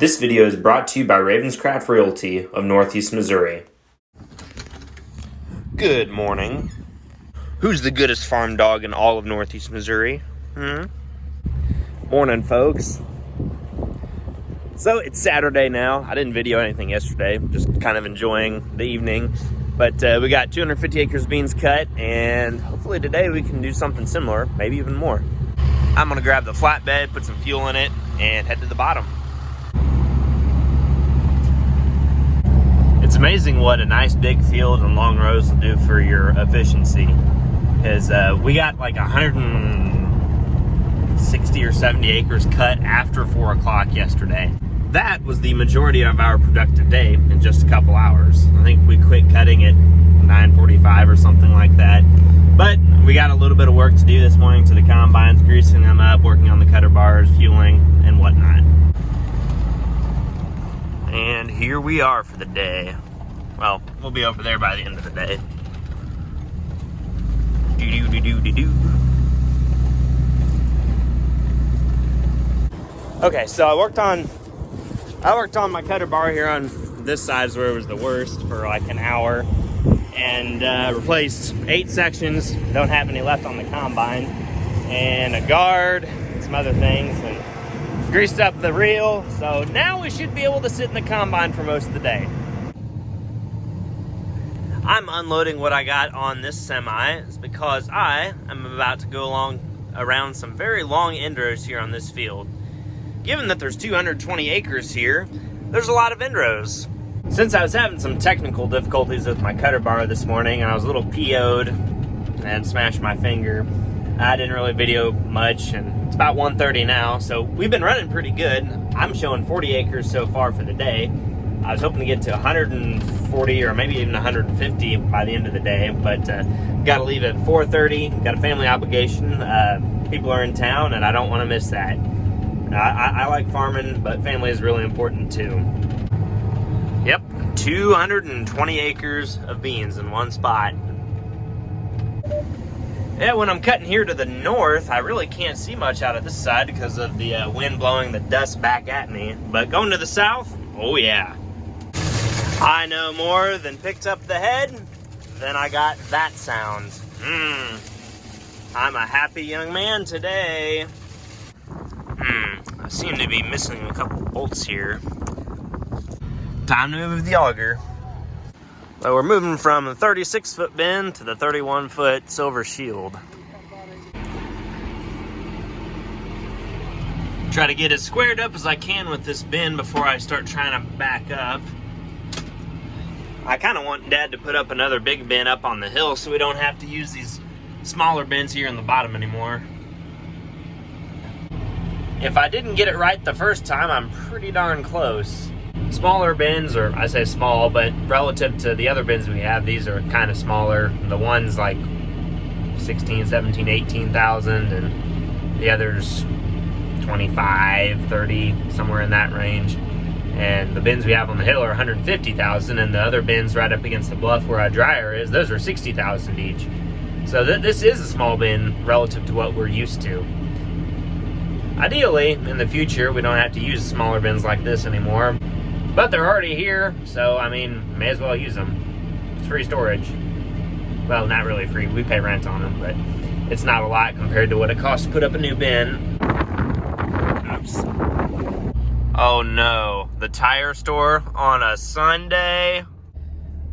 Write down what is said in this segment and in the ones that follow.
This video is brought to you by Ravenscraft Realty of Northeast Missouri. Good morning. Who's the goodest farm dog in all of Northeast Missouri? Morning, folks. So it's Saturday now. I didn't video anything yesterday, just kind of enjoying the evening. But we got 250 acres of beans cut, and hopefully today we can do something similar, maybe even more. I'm gonna grab the flatbed, put some fuel in it, and head to the bottom. It's amazing what a nice big field and long rows will do for your efficiency. Because we got like 160 or 70 acres cut after 4 o'clock yesterday. That was the majority of our productive day in just a couple hours. I think we quit cutting at 9:45 or something like that. But we got a little bit of work to do this morning to the combines, greasing them up, working on the cutter bars, fueling, and whatnot. And here we are for the day. Well, we'll be over there by the end of the day. Okay, so I worked on my cutter bar here on this side is where it was the worst for like an hour, and replaced 8 sections. Don't have any left on the combine, and a guard, and some other things, and greased up the reel. So now we should be able to sit in the combine for most of the day. I'm unloading what I got on this semi is because I am about to go around some very long end rows here on this field. Given that there's 220 acres here, there's a lot of end rows. Since I was having some technical difficulties with my cutter bar this morning and I was a little PO'd and smashed my finger, I didn't really video much, and it's about 1:30 now, so we've been running pretty good. I'm showing 40 acres so far for the day. I was hoping to get to 140 or maybe even 150 by the end of the day, but got to leave at 4:30. Got a family obligation. People are in town, and I don't want to miss that. I like farming, but family is really important too. Yep, 220 acres of beans in one spot. Yeah, when I'm cutting here to the north, I really can't see much out of this side because of the wind blowing the dust back at me. But going to the south, oh yeah. I know more than picked up the head, then I got that sound. I'm a happy young man today. I seem to be missing a couple bolts here. Time to move the auger. So we're moving from the 36-foot bend to the 31-foot silver shield. Try to get as squared up as I can with this bend before I start trying to back up. I kind of want Dad to put up another big bend up on the hill so we don't have to use these smaller bends here in the bottom anymore. If I didn't get it right the first time, I'm pretty darn close. Smaller bends, or I say small, but relative to the other bends we have, these are kind of smaller. The one's like 16, 17, 18,000, and the others 25, 30, somewhere in that range. And the bins we have on the hill are 150,000, and the other bins right up against the bluff where our dryer is, those are 60,000 each. So this is a small bin relative to what we're used to. Ideally, in the future, we don't have to use smaller bins like this anymore, but they're already here, so I mean, may as well use them. It's free storage. Well, not really free, we pay rent on them, but it's not a lot compared to what it costs to put up a new bin. Oops. Oh no, the tire store on a Sunday.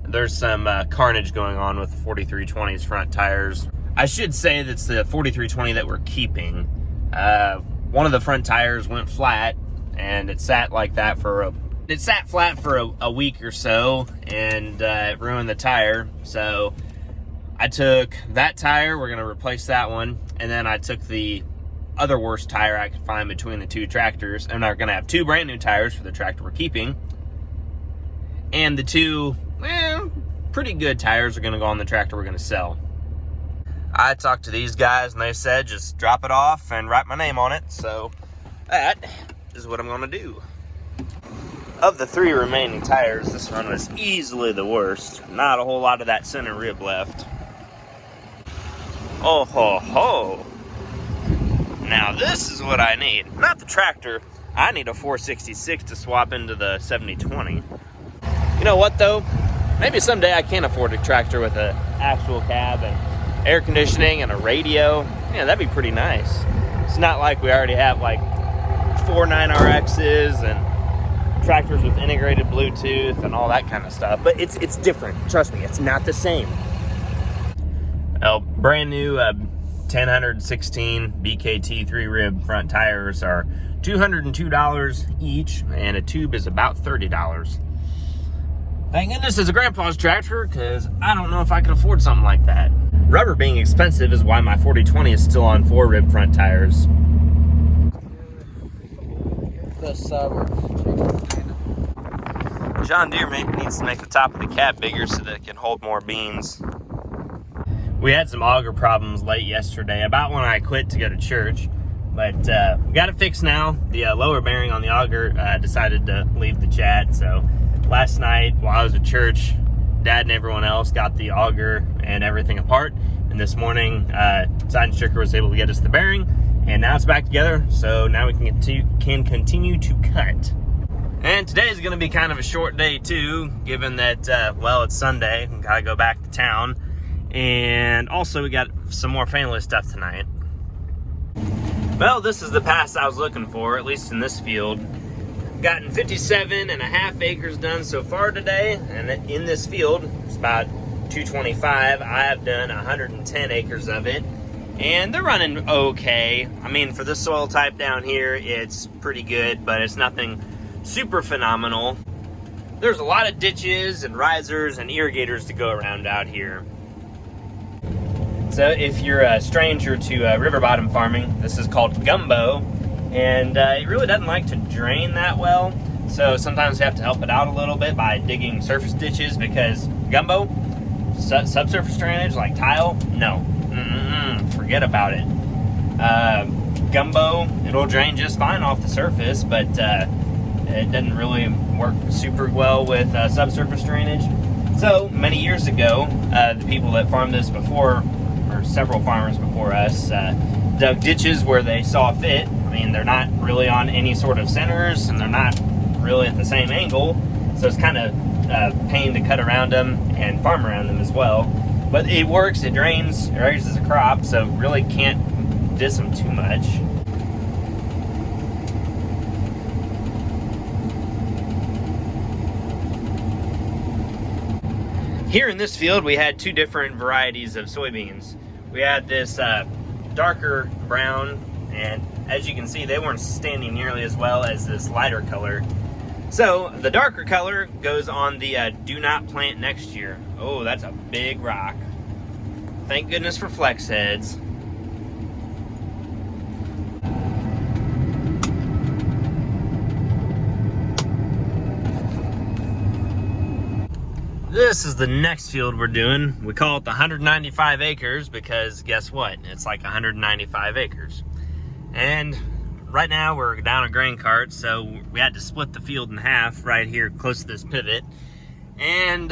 There's some carnage going on with the 4320's front tires. I should say that's the 4320 that we're keeping. One of the front tires went flat, and it sat like that it sat flat for a week or so, and it ruined the tire. So I took that tire, we're gonna replace that one, and then I took the other worst tire I could find between the two tractors, and we're gonna have 2 brand new tires for the tractor we're keeping, and the 2 pretty good tires are gonna go on the tractor we're gonna sell. I talked to these guys and they said just drop it off and write my name on it, so that is what I'm gonna do. Of the 3 remaining tires, this one was easily the worst. Not a whole lot of that center rib left. Oh ho ho! Now this is what I need. Not the tractor, I need a 466 to swap into the 7020. You know what though? Maybe someday I can afford a tractor with an actual cab and air conditioning and a radio. Yeah, that'd be pretty nice. It's not like we already have like 4 9RXs and tractors with integrated Bluetooth and all that kind of stuff. But it's different. Trust me, it's not the same. Well, brand new 1016 BKT 3-rib front tires are $202 each, and a tube is about $30. Thank goodness it's a grandpa's tractor, because I don't know if I could afford something like that. Rubber being expensive is why my 4020 is still on 4-rib front tires. John Deere needs to make the top of the cab bigger so that it can hold more beans. We had some auger problems late yesterday, about when I quit to go to church. But we got it fixed now. The lower bearing on the auger decided to leave the chat. So last night while I was at church, Dad and everyone else got the auger and everything apart. And this morning, Side Stricker was able to get us the bearing. And now it's back together. So now we can continue to cut. And today is going to be kind of a short day too, given that, well, it's Sunday. We got to go back to town. And also we got some more family stuff tonight. Well, this is the pass I was looking for, at least in this field. Gotten 57.5 acres done so far today, and in this field, it's about 225. I have done 110 acres of it, and they're running okay. I mean, for this soil type down here, it's pretty good, but it's nothing super phenomenal. There's a lot of ditches and risers and irrigators to go around out here. So if you're a stranger to river bottom farming, this is called gumbo, and it really doesn't like to drain that well. So sometimes you have to help it out a little bit by digging surface ditches, because gumbo, subsurface drainage like tile, no, forget about it. Gumbo, it'll drain just fine off the surface, but it doesn't really work super well with subsurface drainage. So many years ago, the people that farmed this before, or several farmers before us, dug ditches where they saw fit. I mean, they're not really on any sort of centers, and they're not really at the same angle, so it's kind of a pain to cut around them and farm around them as well. But it works, it drains, it raises a crop, so really can't diss them too much. Here in this field, we had 2 different varieties of soybeans. We had this darker brown, and as you can see, they weren't standing nearly as well as this lighter color. So the darker color goes on the do not plant next year. Oh, that's a big rock. Thank goodness for flex heads. This is the next field we're doing. We call it the 195 acres because guess what? It's like 195 acres. And right now we're down a grain cart, so we had to split the field in half right here close to this pivot. And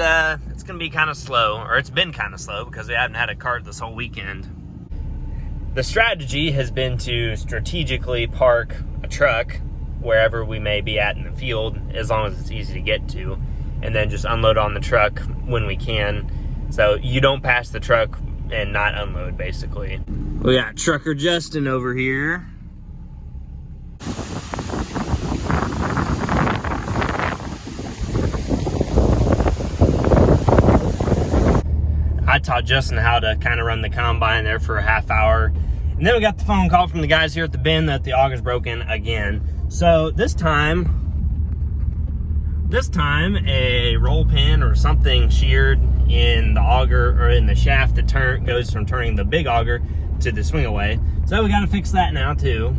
it's gonna be kind of slow, or it's been kind of slow because we haven't had a cart this whole weekend. The strategy has been to strategically park a truck wherever we may be at in the field, as long as it's easy to get to, and then just unload on the truck when we can. So you don't pass the truck and not unload, basically. We got Trucker Justin over here. I taught Justin how to kind of run the combine there for a half hour. And then we got the phone call from the guys here at the bin that the auger's broken again. So this time a roll pin or something sheared in the auger, or in the shaft that goes from turning the big auger to the swing away. So we got to fix that now too.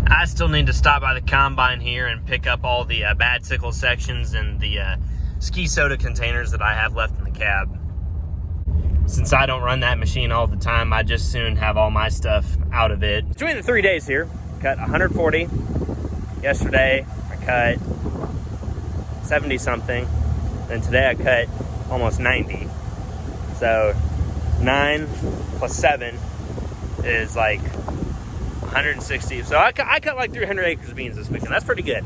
I still need to stop by the combine here and pick up all the bad sickle sections and the ski soda containers that I have left in the cab. Since I don't run that machine all the time, I just soon have all my stuff out of it. Between the 3 days here, cut 140. Yesterday I cut 70 something. Then today I cut almost 90. So 9 plus 7 is like 160. So I cut like 300 acres of beans this weekend. That's pretty good.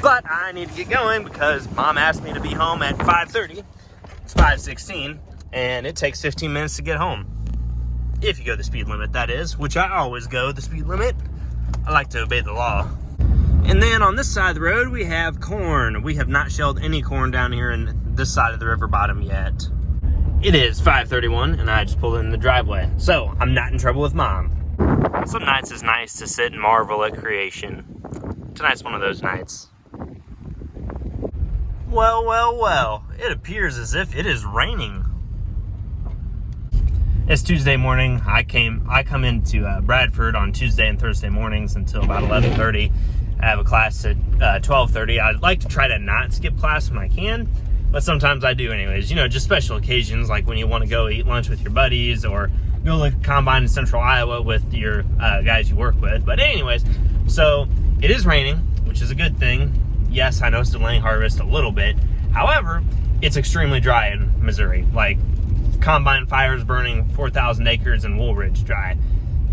But I need to get going because Mom asked me to be home at 5:30. It's 5:16, and it takes 15 minutes to get home. If you go the speed limit, that is, which I always go the speed limit. I like to obey the law. And then on this side of the road, we have corn. We have not shelled any corn down here in this side of the river bottom yet. It is 5:31, and I just pulled in the driveway. So I'm not in trouble with Mom. Some nights it's nice to sit and marvel at creation. Tonight's one of those nights. Well, well, well. It appears as if it is raining. It's Tuesday morning. I come into Bradford on Tuesday and Thursday mornings until about 11:30. I have a class at 12:30. I'd like to try to not skip class when I can, but sometimes I do anyways. You know, just special occasions like when you want to go eat lunch with your buddies or go look at combine in central Iowa with your guys you work with. But anyways, so it is raining, which is a good thing. Yes, I know it's delaying harvest a little bit. However, it's extremely dry in Missouri. Like, combine fires burning 4,000 acres in Woolridge dry.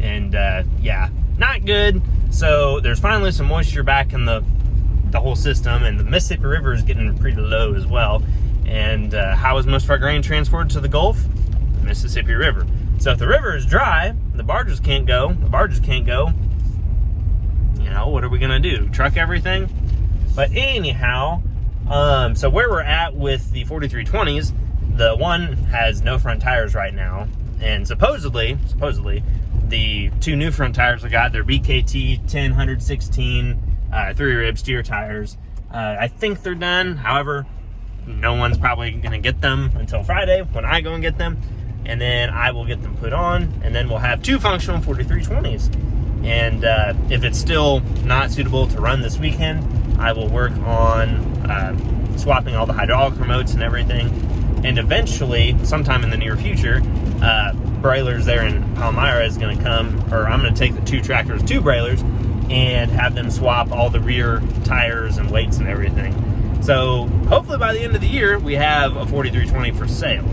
And yeah, not good. So there's finally some moisture back in the whole system, and the Mississippi River is getting pretty low as well. And how is most of our grain transported to the Gulf? The Mississippi River. So if the river is dry, the barges can't go. You know, what are we gonna do? Truck everything? But anyhow, so where we're at with the 4320s, the one has no front tires right now, and supposedly, the two new front tires I got, they're BKT 10-116 3-rib steer tires. I think they're done. However, no one's probably gonna get them until Friday when I go and get them, and then I will get them put on, and then we'll have two functional 4320s. And if it's still not suitable to run this weekend, I will work on swapping all the hydraulic remotes and everything. And eventually, sometime in the near future, Brailers there in Palmyra is going to come, or I'm going to take the two tractors to Brailers and have them swap all the rear tires and weights and everything. So hopefully by the end of the year, we have a 4320 for sale.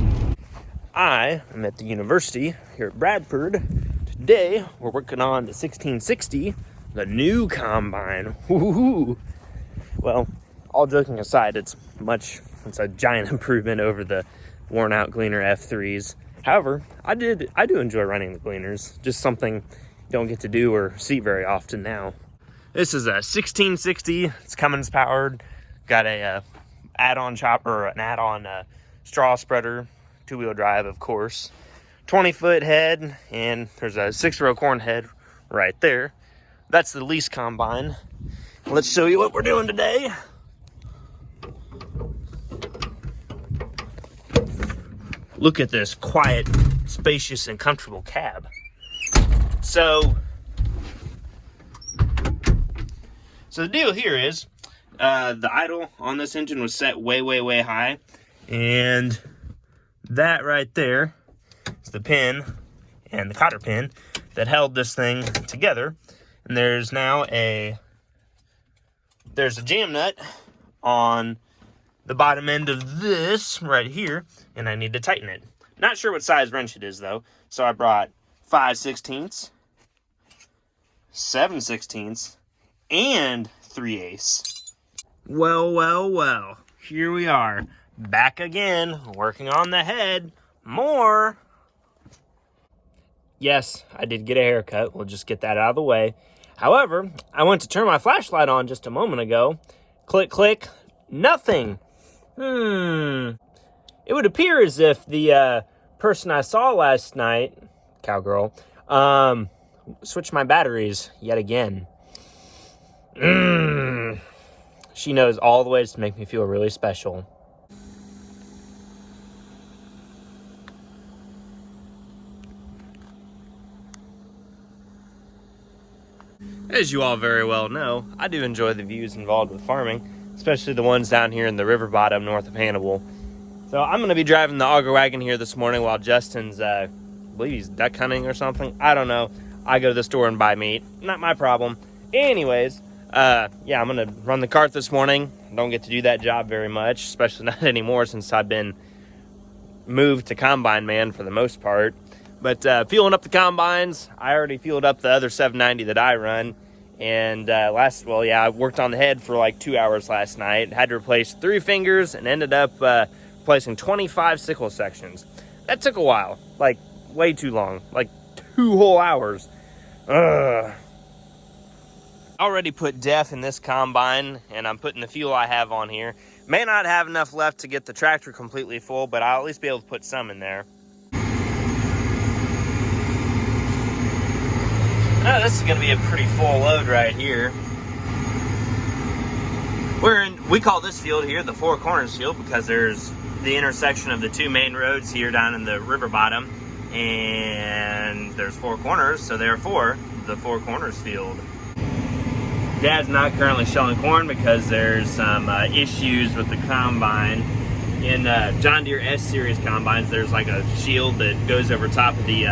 I am at the university here at Bradford. Today, we're working on the 1660, the new combine. Woo-hoo-hoo. Well, all joking aside, it's a giant improvement over the worn out Gleaner F3s. However, I do enjoy running the Gleaners. Just something you don't get to do or see very often now. This is a 1660. It's Cummins powered. Got a add-on chopper, an add-on straw spreader, two-wheel drive, of course. 20-foot head, and there's a 6-row corn head right there. That's the lease combine. Let's show you what we're doing today. Look at this quiet, spacious, and comfortable cab. So the deal here is, the idle on this engine was set way, way, way high. And that right there is the pin and the cotter pin that held this thing together. And there's now there's a jam nut on the bottom end of this right here, and I need to tighten it. Not sure what size wrench it is though, so I brought 5/16, 7/16, and 3/8. Well, here we are, back again, working on the head, more. Yes, I did get a haircut, we'll just get that out of the way. However, I went to turn my flashlight on just a moment ago, click, click, nothing. It would appear as if the person I saw last night, cowgirl, switched my batteries yet again. She knows all the ways to make me feel really special. As you all very well know, I do enjoy the views involved with farming, especially the ones down here in the river bottom north of Hannibal. So I'm going to be driving the auger wagon here this morning while Justin's, I believe he's duck hunting or something. I don't know. I go to the store and buy meat. Not my problem. Anyways, yeah, I'm going to run the cart this morning. Don't get to do that job very much, especially not anymore since I've been moved to combine man for the most part. But fueling up the combines, I already fueled up the other 790 that I run. And I worked on the head for like 2 hours last night. Had to replace 3 fingers and ended up replacing 25 sickle sections. That took a while, like way too long, like 2 whole hours. Ugh. Already put DEF in this combine, and I'm putting the fuel I have on here. May not have enough left to get the tractor completely full, but I'll at least be able to put some in there. Oh, this is going to be a pretty full load right here. We call this field here the Four Corners field because there's the intersection of the 2 main roads here down in the river bottom, and there's 4 corners, so therefore the Four Corners field. Dad's not currently shelling corn because there's some issues with the combine. In John Deere S-Series combines, there's like a shield that goes over top of the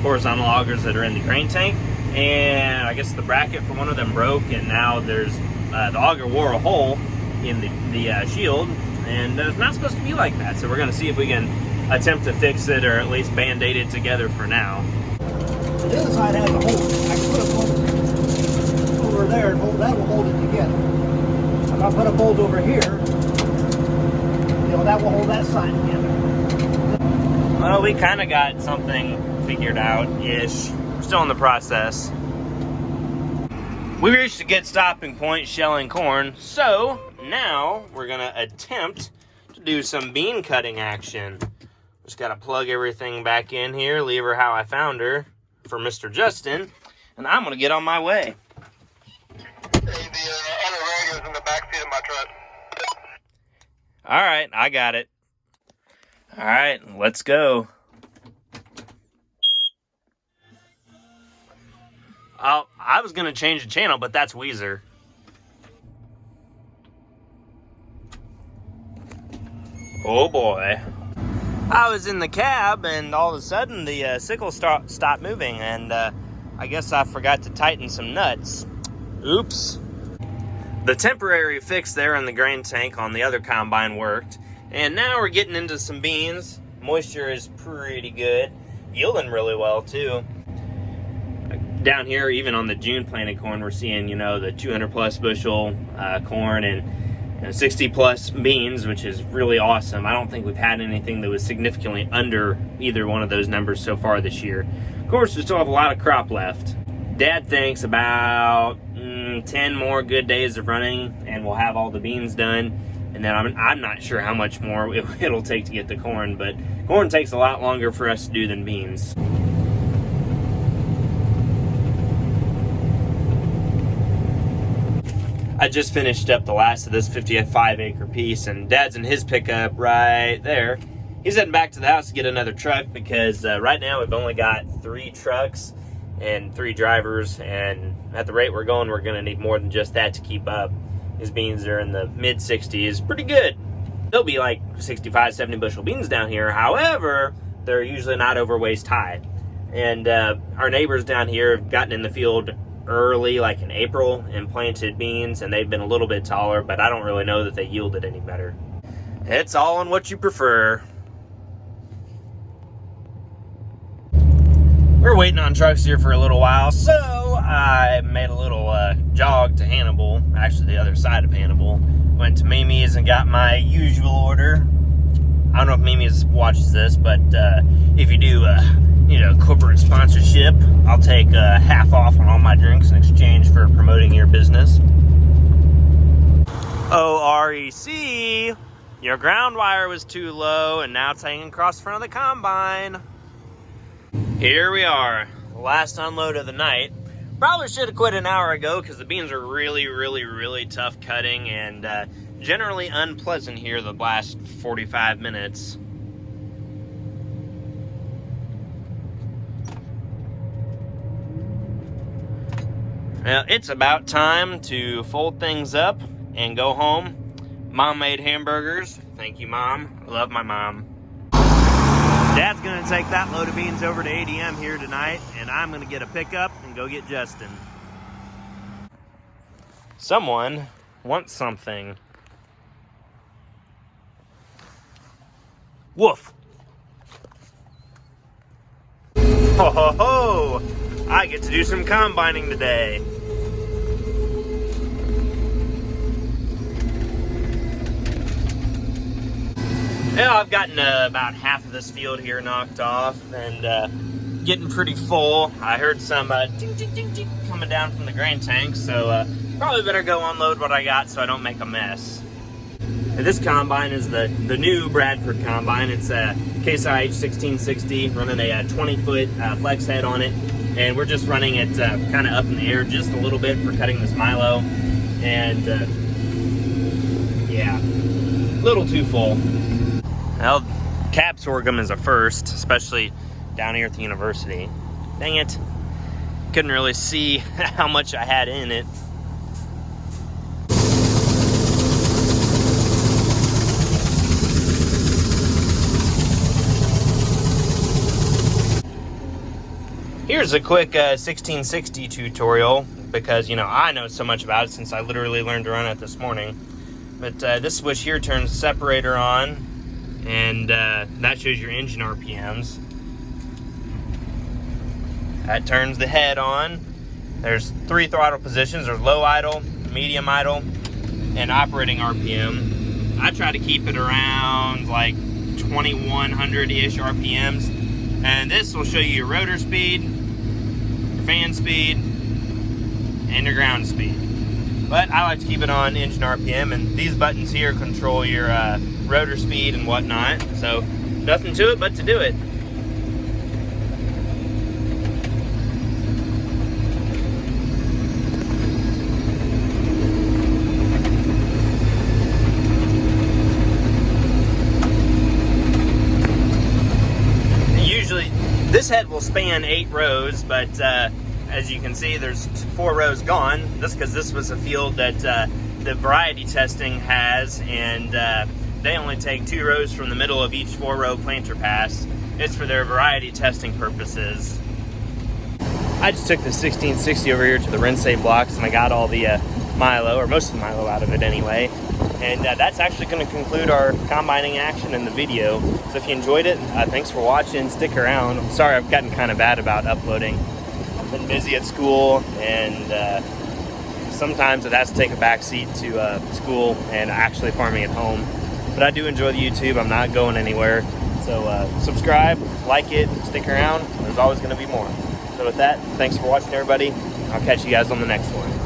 horizontal augers that are in the grain tank. And I guess the bracket for one of them broke, and now there's the auger wore a hole in the shield. And it's not supposed to be like that. So we're going to see if we can attempt to fix it or at least band-aid it together for now. The other side has a hole. I can put a bolt over there and that will hold it together. If I put a bolt over here, that will hold that side together. Well, we kind of got something figured out-ish. We're still in the process. We reached a good stopping point shelling corn, so now we're going to attempt to do some bean cutting action. Just got to plug everything back in here, leave her how I found her for Mr. Justin, and I'm going to get on my way. Hey, the other radio's in the backseat of my truck. All right, I got it. All right, let's go. I was going to change the channel, but that's Weezer. Oh boy. I was in the cab and all of a sudden the sickle stopped moving, and I guess I forgot to tighten some nuts. Oops. The temporary fix there in the grain tank on the other combine worked, and now we're getting into some beans. Moisture is pretty good, yielding really well too. Down here, even on the June planted corn, we're seeing, the 200 plus bushel corn and 60 plus beans, which is really awesome. I don't think we've had anything that was significantly under either one of those numbers so far this year. Of course, we still have a lot of crop left. Dad thinks about 10 more good days of running and we'll have all the beans done. And then I'm not sure how much more it'll take to get the corn, but corn takes a lot longer for us to do than beans. I just finished up the last of this 55 acre piece, and Dad's in his pickup right there. He's heading back to the house to get another truck because right now we've only got 3 trucks and 3 drivers, and at the rate we're going, we're going to need more than just that to keep up. His beans are in the mid 60s, pretty good. They'll be like 65, 70 bushel beans down here. However, they're usually not over waist high. And our neighbors down here have gotten in the field early, like in April, and planted beans, and they've been a little bit taller, but I don't really know that they yielded any better. It's all on what you prefer. We're waiting on trucks here for a little while, so I made a little jog to Hannibal, actually the other side of Hannibal. Went to Mimi's and got my usual order. I don't know if Mimi's watches this, but if you do corporate sponsorship, I'll take half off on all my drinks in exchange for promoting your business. OREC, your ground wire was too low and now it's hanging across the front of the combine. Here we are, last unload of the night. Probably should have quit an hour ago because the beans are really, really, really tough cutting and generally unpleasant here the last 45 minutes. Well, it's about time to fold things up and go home. Mom made hamburgers. Thank you, Mom. I love my mom. Dad's gonna take that load of beans over to ADM here tonight, and I'm gonna get a pickup and go get Justin. Someone wants something. Woof. Ho ho ho! I get to do some combining today. Well, I've gotten about half of this field here knocked off and getting pretty full. I heard some ding, ding, ding, ding coming down from the grain tank, so probably better go unload what I got so I don't make a mess. And this combine is the new Bradford combine. It's a Case IH 1660, running a 20-foot flex head on it, and we're just running it kind of up in the air just a little bit for cutting this milo, and yeah, a little too full. Well, cab sorghum is a first, especially down here at the university. Dang it. Couldn't really see how much I had in it. Here's a quick 1660 tutorial because, you know, I know so much about it since I literally learned to run it this morning. But this switch here turns the separator on, and that shows your engine RPMs. That turns the head on. There's 3 throttle positions. There's low idle, medium idle, and operating RPM. I try to keep it around like 2100-ish RPMs. And this will show you your rotor speed, your fan speed, and your ground speed. But I like to keep it on engine RPM, and these buttons here control your rotor speed and whatnot. So nothing to it but to do it. Usually this head will span 8 rows, but as you can see, there's 4 rows gone. That's because this was a field that the variety testing has, and they only take 2 rows from the middle of each 4-row planter pass. It's for their variety testing purposes. I just took the 1660 over here to the Rinse blocks, and I got all the milo, or most of the milo out of it anyway. And that's actually going to conclude our combining action in the video. So if you enjoyed it, thanks for watching. Stick around. I'm sorry I've gotten kind of bad about uploading. I've been busy at school, and sometimes it has to take a back seat to school and actually farming at home. But I do enjoy the YouTube. I'm not going anywhere. So subscribe, like it, stick around. There's always going to be more. So with that, thanks for watching, everybody. I'll catch you guys on the next one.